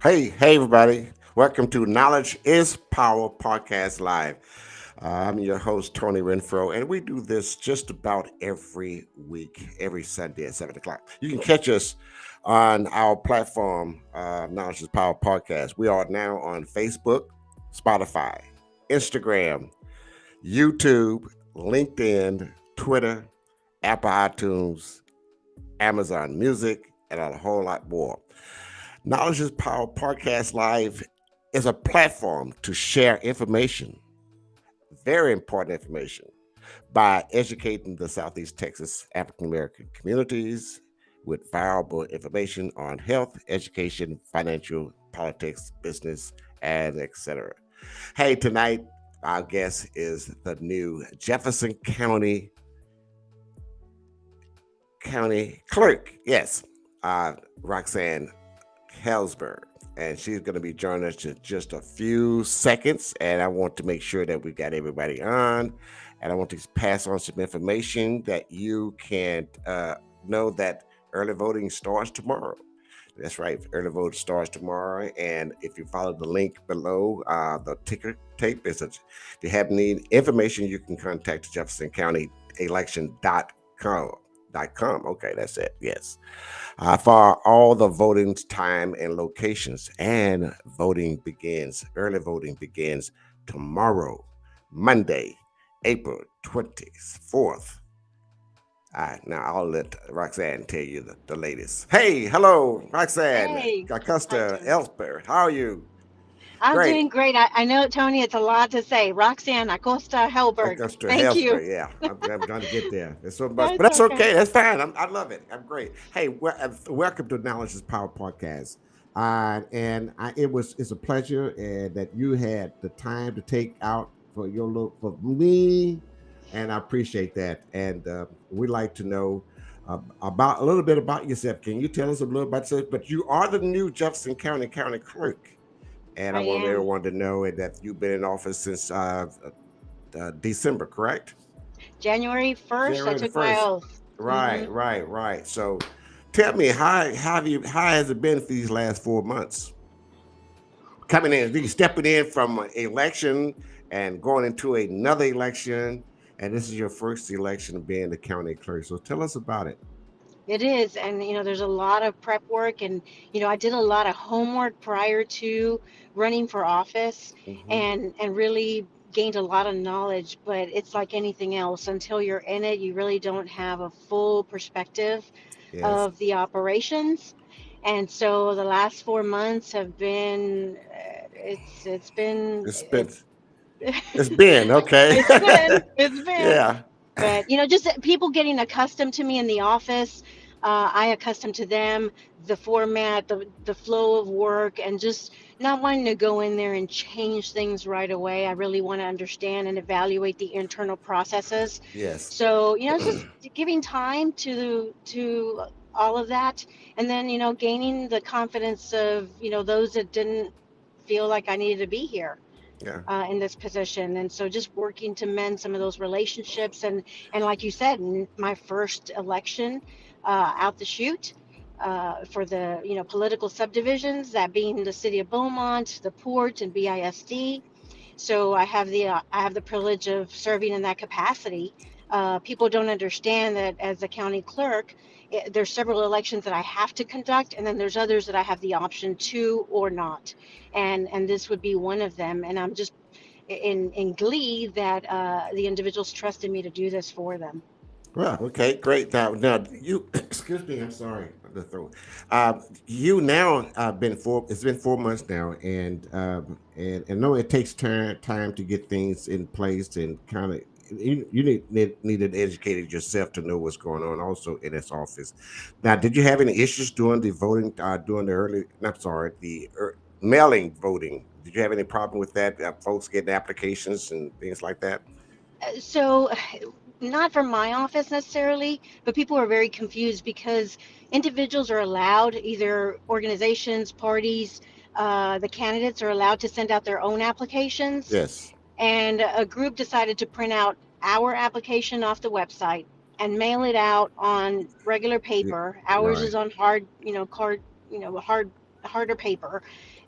Hey, everybody. Welcome to Knowledge is Power Podcast Live. I'm your host, Tony Renfro, and we do this just about every week, every Sunday at 7 o'clock. You can catch us on our platform, Knowledge is Power Podcast. We are now on Facebook, Spotify, Instagram, YouTube, LinkedIn, Twitter, Apple iTunes, Amazon Music, and a whole lot more. Knowledge is Power Podcast Live is a platform to share information, very important information, by educating the Southeast Texas African American communities with valuable information on health, education, financial, politics, business, and etc. Hey, tonight our guest is the new Jefferson County Clerk. Yes, Roxanne Hellburg, and she's going to be joining us in just a few seconds. And I want to make sure that we got everybody on, and I want to pass on some information that you can know that early voting starts tomorrow. That's right, early voting starts tomorrow, and if you follow the link below, the ticker tape is. If you have any information, you can contact Jefferson County Election.com. .com. Okay, that's it. Yes, for all the voting time and locations. And early voting begins tomorrow, Monday, April 24th. All right, now I'll let Roxanne tell you the latest. Hey, hello, Roxanne Hey, hi Acosta Tony. Ellsbury. How are you? I'm Great. doing great. I know, Tony, it's a lot to say. Roxanne Acosta-Hellburg. Acosta Thank you. Hellsbury, yeah. I'm trying to get there. There's so much, but That's that's okay. okay. That's fine. I love it. I'm great. Hey, welcome to Knowledge is Power Podcast. It's a pleasure that you had the time to take out for your look for me, and I appreciate that. And we like to know about a little bit about yourself. Can you tell us a little about yourself? But you are the new Jefferson County Clerk, and I I want am everyone to know that you've been in office since December, correct? January 1st. I January the took my first. oath. Right, right, right. So, tell me how has it been for these last 4 months? Coming in, you stepping in from an election and going into another election, and this is your first election of being the county clerk. So, tell us about it. It is, and there's a lot of prep work, and I did a lot of homework prior to running for office, Hmm. and really gained a lot of knowledge. But it's like anything else, until you're in it, you really don't have a full perspective Yes, of the operations. And so the last 4 months have been, it's been, it's been it's been okay. it's been, Yeah. but just people getting accustomed to me in the office. I accustomed to them, the format, the flow of work, and just not wanting to go in there and change things right away. I really want to understand and evaluate the internal processes. Yes. So it's just giving time to all of that, and then gaining the confidence of those that didn't feel like I needed to be here Yeah. in this position. And so just working to mend some of those relationships, and like you said, my first election out the chute for the political subdivisions, that being the city of Beaumont, the port, and BISD. So I have the privilege of serving in that capacity. People don't understand that as a county clerk, there's several elections that I have to conduct, and then there's others that I have the option to or not. And this would be one of them. And I'm just in glee that the individuals trusted me to do this for them. Well, okay, great. Now you, excuse me. I'm sorry, the throat. You now been it's been 4 months now, and know it takes time to get things in place and kind of you needed educated yourself to know what's going on also in its office. Now, did you have any issues during the voting, during the early? I'm sorry, mailing voting? Did you have any problem with that? Folks getting applications and things like that? So, not from my office necessarily, but people are very confused because individuals are allowed, either organizations, parties, the candidates are allowed to send out their own applications. Yes. And a group decided to print out our application off the website and mail it out on regular Y- paper. Ours Right. is on hard, harder paper.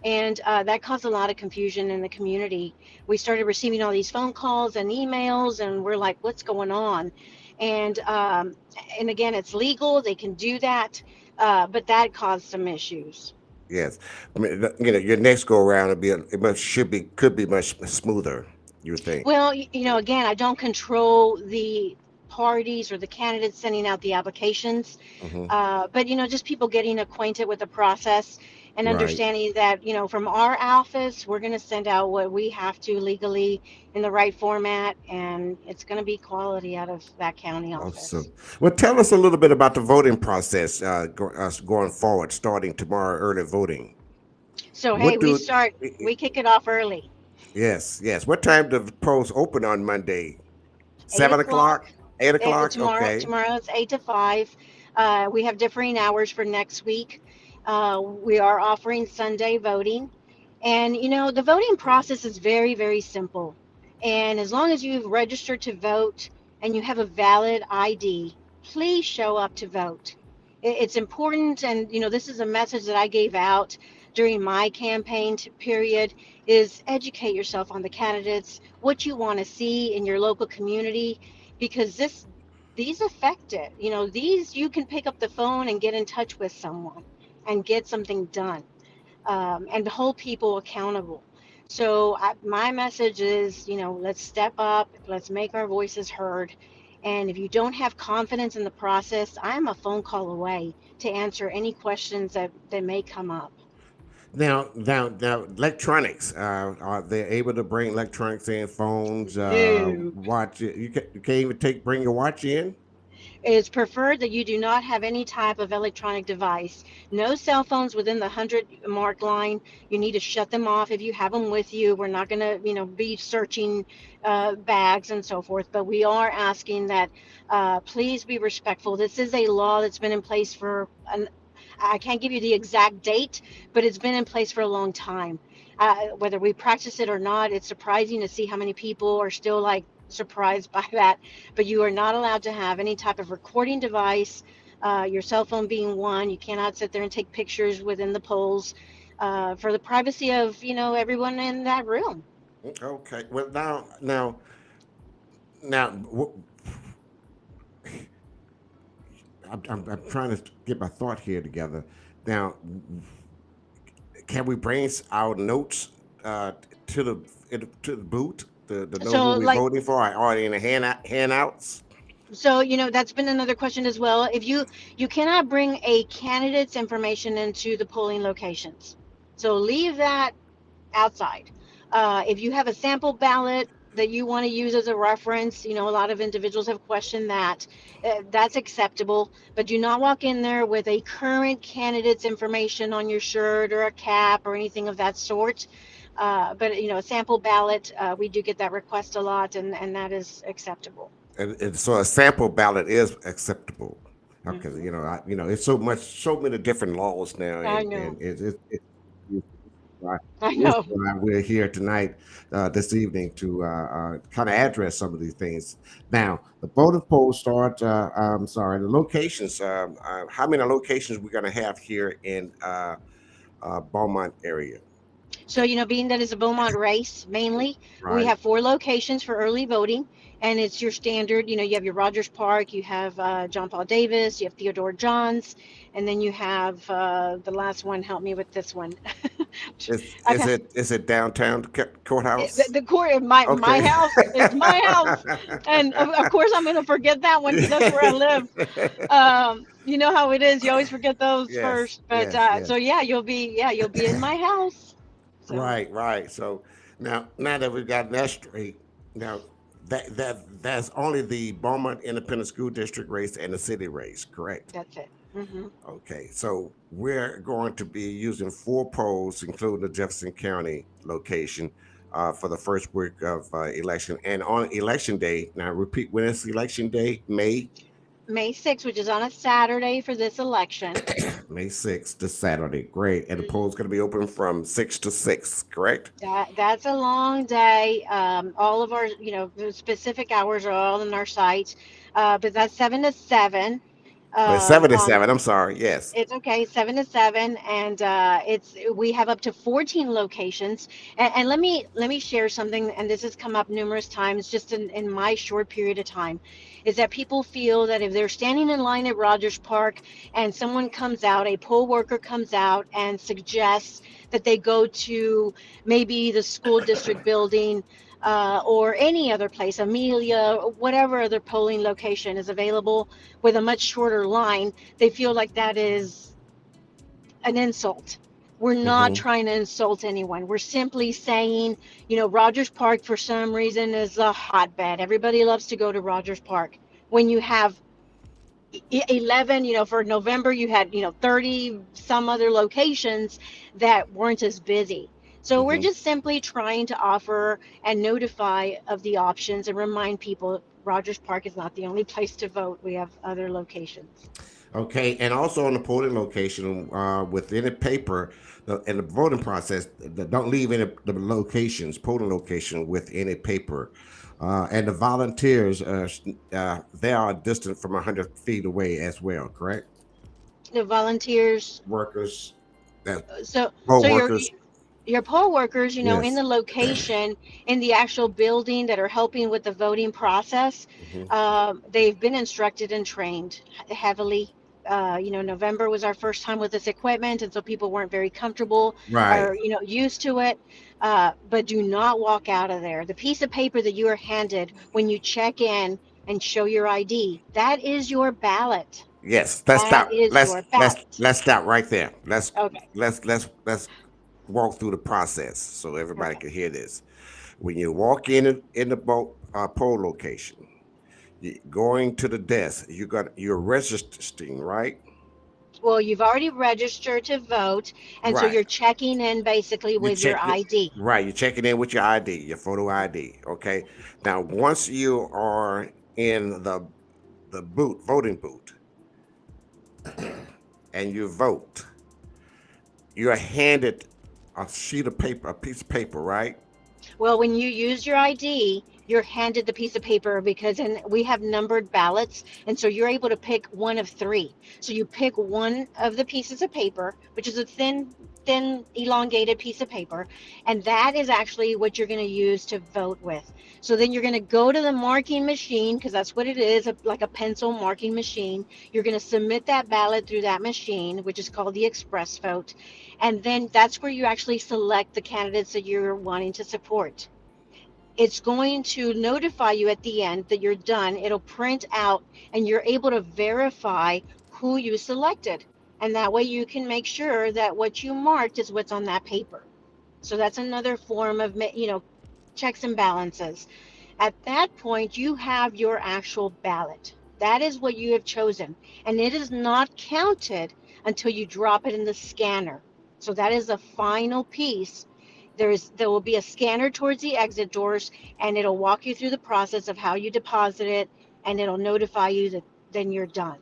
And that caused a lot of confusion in the community. We started receiving all these phone calls and emails, and we're like, what's going on? And and again, it's legal, they can do that, but that caused some issues. Yes. I mean, your next go around will be it must should be could be much smoother. You would think. Well, again, I don't control the parties or the candidates sending out the applications. Hmm. But just people getting acquainted with the process and Right. understanding that from our office we're going to send out what we have to legally in the right format, and it's going to be quality out of that county office. Awesome. Well, tell us a little bit about the voting process going forward, starting tomorrow, early voting. So hey, What do? we kick it off early. Yes, yes. What time do the polls open on Monday? eight 7 o'clock, o'clock 8 o'clock. Okay. tomorrow's 8 to 5. We have differing hours for next week. We are offering Sunday voting. And the voting process is very, very simple. And as long as you've registered to vote and you have a valid ID, please show up to vote. It's important, and this is a message that I gave out during my campaign period: is educate yourself on the candidates, what you want to see in your local community, because these affect it. These, you can pick up the phone and get in touch with someone and get something done, and hold people accountable. So my message is, let's step up, let's make our voices heard. And if you don't have confidence in the process, I'm a phone call away to answer any questions that may come up. Now, electronics. Are they able to bring electronics in? Phones, No. watch. You can't even bring your watch in. It's preferred that you do not have any type of electronic device. No cell phones within the 100 mark line. You need to shut them off if you have them with you. We're not going to, be searching bags and so forth, but we are asking that please be respectful. This is a law that's been in place for I can't give you the exact date, but it's been in place for a long time. Whether we practice it or not, it's surprising to see how many people are still like surprised by that. But you are not allowed to have any type of recording device, your cell phone being one. You cannot sit there and take pictures within the polls, for the privacy of everyone in that room. Okay. Well, now, I'm trying to get my thought here together. Now, can we bring our notes to the booth to know who So we're like voting for? Are they in the handouts? so that's been another question as well. If you cannot bring a candidate's information into the polling locations, so leave that outside. If you have a sample ballot that you want to use as a reference, a lot of individuals have questioned that. That's acceptable, but do not walk in there with a current candidate's information on your shirt or a cap or anything of that sort. But a sample ballot, we do get that request a lot, and that is acceptable. And so a sample ballot is acceptable. Okay, Hmm. it's so many different laws now, I and know. why I this is know. why we're here tonight, this evening, to kind of address some of these things. Now, the voting polls start. I'm sorry, the locations. How many locations we're going to have here in Beaumont area? So, being that it's a Beaumont race mainly, we Right. have 4 locations for early voting, and it's your standard. You have your Rogers Park, you have John Paul Davis, you have Theodore Johns, and then you have the last one. Help me with this one. Is I've is had it is it downtown the, courthouse? the court of my Okay. house is my house, and of course I'm going to forget that one because that's where I live. You know how it is. You always forget those Yes, first, but yes, yes. so yeah, you'll be in my house. So. Right, right. So now that we've gotten that straight, now that's only the Beaumont Independent School District race and the city race, correct? That's it. Hmm. Okay, so we're going to be using 4 polls, including the Jefferson County location, for the first week of election. And on election day, now repeat, when is election day? May 6th, which is on a Saturday for this election. May 6th, this Saturday. Great. And the Mhm. poll's going to be open from 6 to 6, correct? That's a long day. All of our, the specific hours are all on our site, but that's 7 to 7. Well, 7 to 7. On I'm sorry. Yes. it's okay, 7 to 7, and it's we have up to 14 locations. And let me share something, and this has come up numerous times just in my short period of time, is that people feel that if they're standing in line at Rogers Park and someone comes out, a poll worker comes out and suggests that they go to maybe the school district building. Or any other place, Amelia, whatever other polling location is available with a much shorter line, they feel like that is an insult. We're not Hmm. trying to insult anyone. We're simply saying, Rogers Park for some reason is a hotbed. Everybody loves to go to Rogers Park. When you have 11, for November, you had, 30 some other locations that weren't as busy. So we're Hmm. just simply trying to offer and notify of the options and remind people Rogers Park is not the only place to vote. We have other locations. Okay, and also on the polling location, with any paper in the voting process, don't leave any the locations, polling location with any paper. And the volunteers, they are distant from 100 feet away as well, correct? The volunteers. Workers, that So poll so your workers. your poll workers, in Yes. the location, in the actual building that are helping with the voting process, Hmm. they've been instructed and trained heavily. November was our first time with this equipment, and so people weren't very comfortable Right. or used to it. But do not walk out of there. The piece of paper that you are handed when you check in and show your ID, that is your ballot. Yes. Let's That stop. is Let's your let's ballot. let's stop right there. Okay. Let's walk through the process so everybody Okay. can hear this. When you walk in the poll location, going to the desk, you're registering, right? Well, you've already registered to vote, and so Right. you're checking in basically You with your check it. ID. Right. You're checking in with your ID, your photo ID. Okay. Now, once you are in the voting booth, and you vote, you're handed a sheet of paper, a piece of paper, right? Well, when you use your ID, you're handed the piece of paper because we have numbered ballots, and so you're able to pick one of three. So you pick one of the pieces of paper, which is a thin, elongated piece of paper, and that is actually what you're going to use to vote with. So then you're going to go to the marking machine because that's what it is, like a pencil marking machine. You're going to submit that ballot through that machine, which is called the express vote, and then that's where you actually select the candidates that you're wanting to support. It's going to notify you at the end that you're done. It'll print out and you're able to verify who you selected. And that way you can make sure that what you marked is what's on that paper. So that's another form of, checks and balances. At that point, you have your actual ballot. That is what you have chosen. And it is not counted until you drop it in the scanner. So that is the final piece. There will be a scanner towards the exit doors, and it'll walk you through the process of how you deposit it, and it'll notify you that then you're done.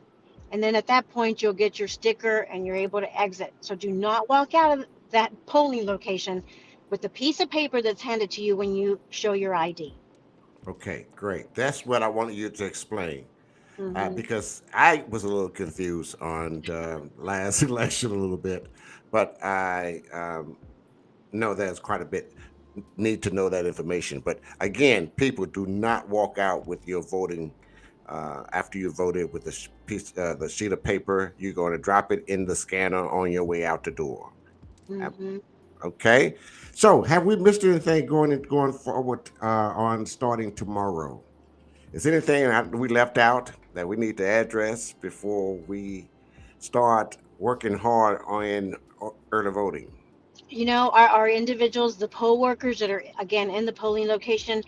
And then at that point, you'll get your sticker and you're able to exit. So do not walk out of that polling location with the piece of paper that's handed to you when you show your ID. Okay, great. That's what I wanted you to explain. Hmm. Because I was a little confused on the last election a little bit, but I know there's quite a bit need to know that information. But again, people do not walk out with your voting after you voted with the the sheet of paper. You're going to drop it in the scanner on your way out the door. Uh, Hmm. Okay. So, have we missed anything going forward on starting tomorrow? Is anything that we left out that we need to address before we start working hard on early voting? Our individuals, the poll workers that are again in the polling location,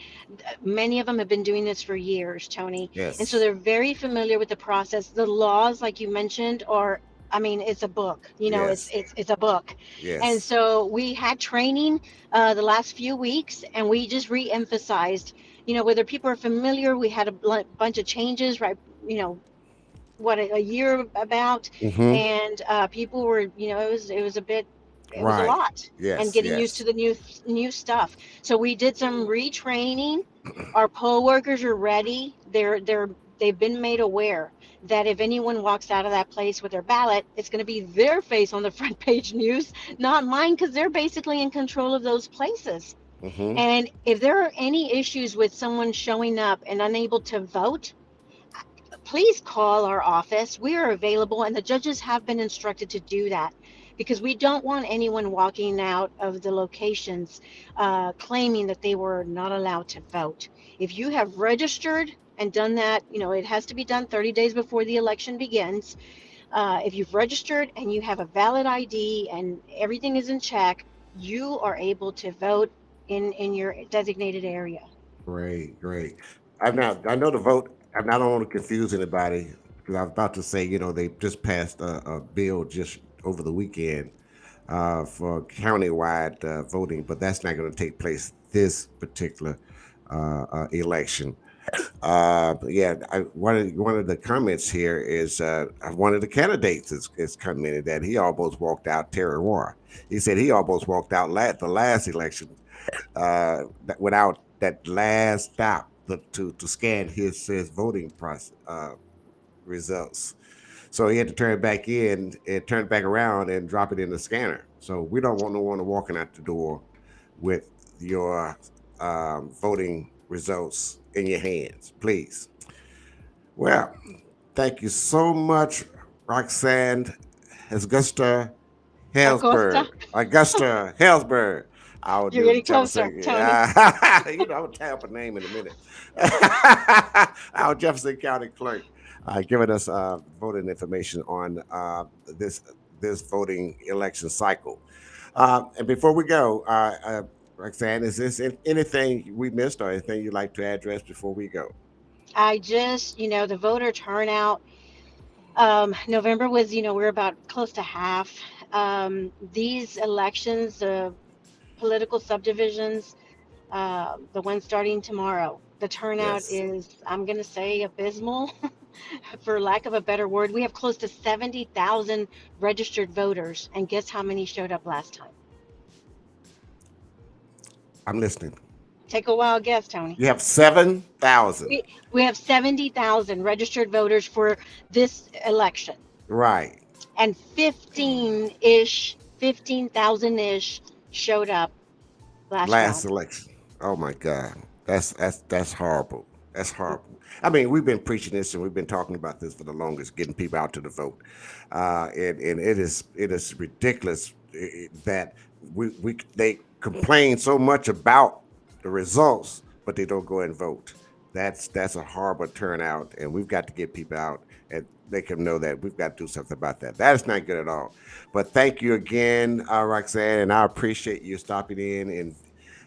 many of them have been doing this for years, Tony, and so Yes. they're very familiar with the process. The laws, like you mentioned, are, I mean, it's a book. It's Yes. it's a book, and Yes. so we had training the last few weeks, and we just re-emphasized, whether people are familiar. We had a bunch of changes, right? You know, what a year about, Mm-hmm. and people were, it was a bit, it was a Right. lot, and Yes. getting used to Yes. the new stuff. So we did some retraining. Our poll workers are ready. They're they've been made aware that if anyone walks out of that place with their ballot, it's going to be their face on the front page news, not mine, because they're basically in control of those places. Mm-hmm. And if there are any issues with someone showing up and unable to vote, please call our office. We are available, and the judges have been instructed to do that because we don't want anyone walking out of the locations claiming that they were not allowed to vote. If you have registered and done that, it has to be done 30 days before the election begins. If you've registered and you have a valid ID and everything is in check, you are able to vote in your designated area. Great, great. I know the vote. I don't want to confuse anybody because I was about to say, they just passed a bill just over the weekend for countywide voting, but that's not going to take place this particular election. But yeah, one of the comments here is one of the candidates is commented that he almost walked out Terry War. He said he almost walked out the last election without that last stop to scan his voting process results. So he had to turn it back in and turn it back around and drop it in the scanner. So we don't want no one walking out the door with your voting results in your hands, please. Well, thank you so much, Roxanne Augusta Acosta, Hellsburg. Augusta Hellsburg. Our you're new getting closer, Jefferson. Tony. I'll tap a name in a minute. Our Jefferson County Clerk giving us voting information on this this voting election cycle. And before we go, Roxanne, is this anything we missed or anything you'd like to address before we go? I just, the voter turnout. November was, we're about close to half. These elections, the political subdivisions, the one starting tomorrow, the turnout Yes. is, I'm going to say, abysmal, for lack of a better word. We have close to 70,000 registered voters, and guess how many showed up last time? I'm listening. Take a wild guess, Tony. You have 7,000. We have 70,000 registered voters for this election, Right. and 15,000 ish showed up last Last round. election. Oh my God. That's horrible. That's horrible. I mean, we've been preaching this and we've been talking about this for the longest, getting people out to the vote. And it is ridiculous that we they complain so much about the results, but they don't go and vote. That's a horrible turnout, and we've got to get people out and make them know that we've got to do something about that. That is not good at all. But thank you again, Roxanne, and I appreciate you stopping in and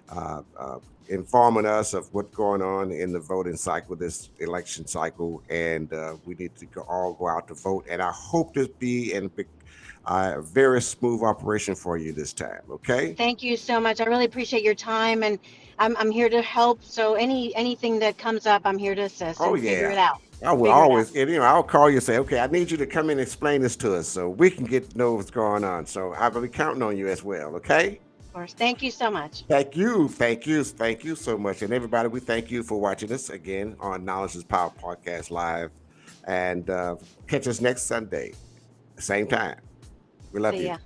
uh, uh, informing us of what's going on in the voting cycle, this election cycle, and we need to all go out to vote. And I hope this be a very smooth operation for you this time. Okay. Thank you so much. I really appreciate your time, and I'm here to help. So anything that comes up, I'm here to assist Oh and figure yeah. it out. I will Figure it out. always, and, I'll call you and say, okay, I need you to come in and explain this to us so we can get to know what's going on. So I will be counting on you as well. Okay. Of course. Thank you so much. Thank you. Thank you. Thank you so much. And everybody, we thank you for watching us again on Knowledge is Power Podcast Live. And catch us next Sunday, same time. We love See you. ya.